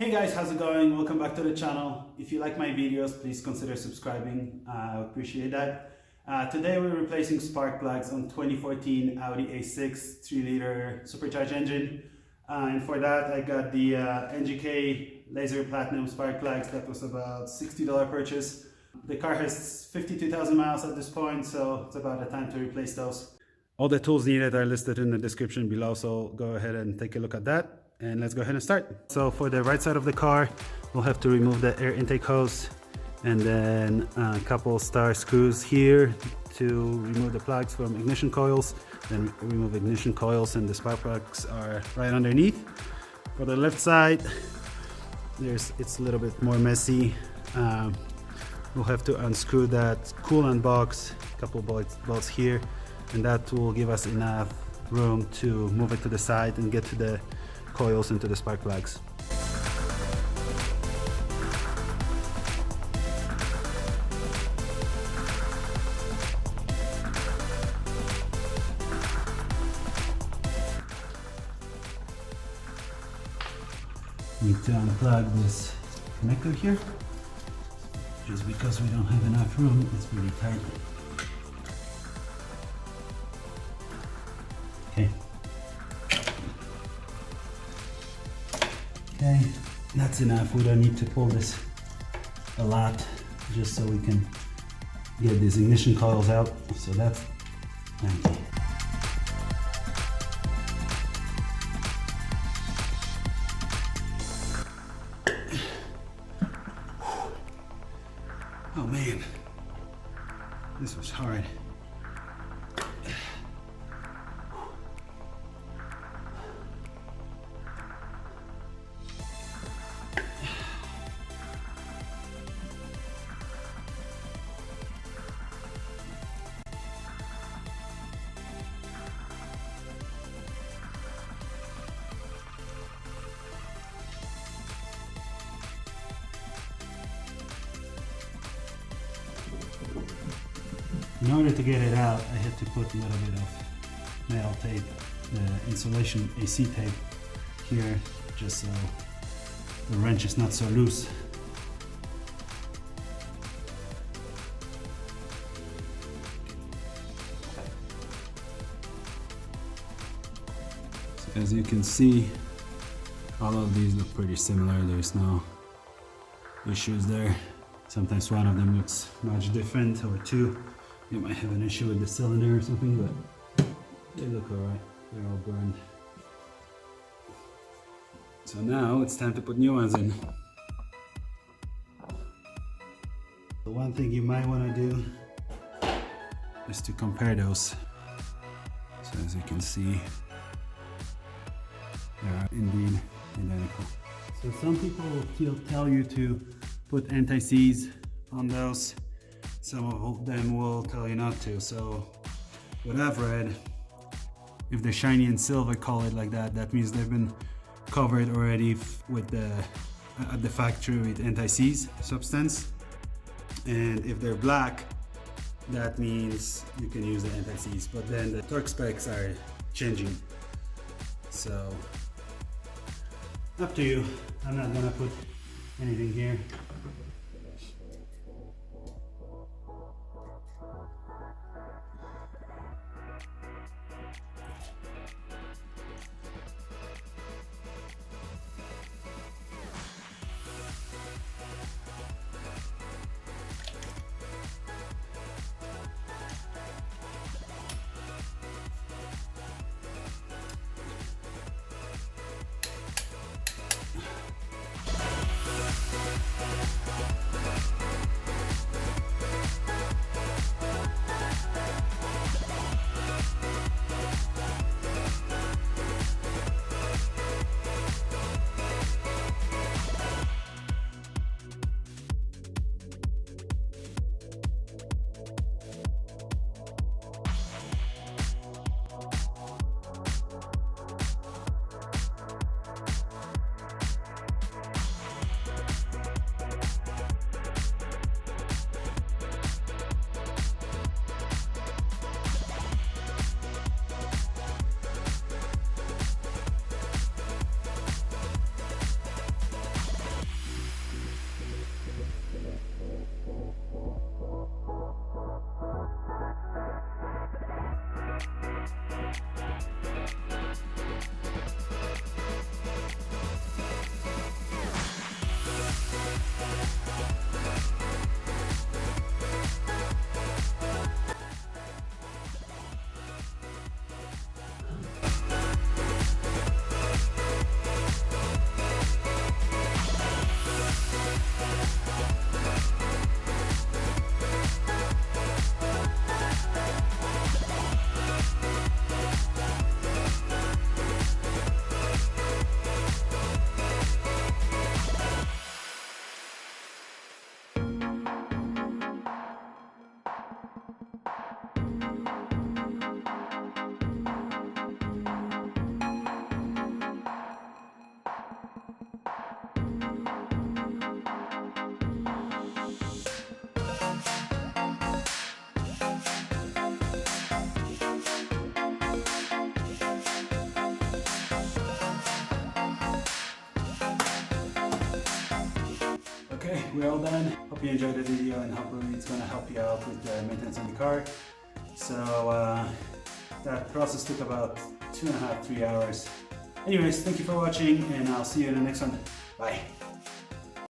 Hey guys, how's it going? Welcome back to the channel. If you like my videos, please consider subscribing. I appreciate that. Today we're replacing spark plugs on 2014 Audi A6 3-liter supercharged engine. And for that I got the NGK Laser Platinum spark plugs. That was about $60 purchase. The car has 52,000 miles at this point, so it's about the time to replace those. All the tools needed are listed in the description below, so go ahead and take a look at that. And let's go ahead and start. So for the right side of the car, we'll have to remove the air intake hose and then a couple star screws here to remove the plugs from ignition coils. Then remove ignition coils, and the spark plugs are right underneath. For the left side, it's a little bit more messy. We'll have to unscrew that coolant box, a couple bolts here, and that will give us enough room to move it to the side and get to the coils into the spark plugs. Need to unplug this connector here, just because we don't have enough room. It's really tight. Okay, that's enough. We don't need to pull this a lot, just so we can get these ignition coils out. So that's empty. Oh man, this was hard. In order to get it out, I had to put a little bit of metal tape, the insulation AC tape here, just so the wrench is not so loose. So as you can see, all of these look pretty similar. There's no issues there. Sometimes one of them looks much different, or two. You might have an issue with the cylinder or something, but they look alright. They're all burned. So now it's time to put new ones in. The one thing you might want to do is to compare those. So as you can see, they are indeed identical. So some people will tell you to put anti-seize on those. Some of them will tell you not to. So what I've read, if they're shiny and silver colored like that, that means they've been covered already with at the factory with anti-seize substance. And if they're black, that means you can use the anti-seize. But then the torque specs are changing. So up to you. I'm not gonna put anything here. we're all done. Hope you enjoyed the video and hopefully it's gonna help you out with the maintenance on the car. So that process took about 2.5–3 hours. Anyways, thank you for watching and I'll see you in the next one. Bye.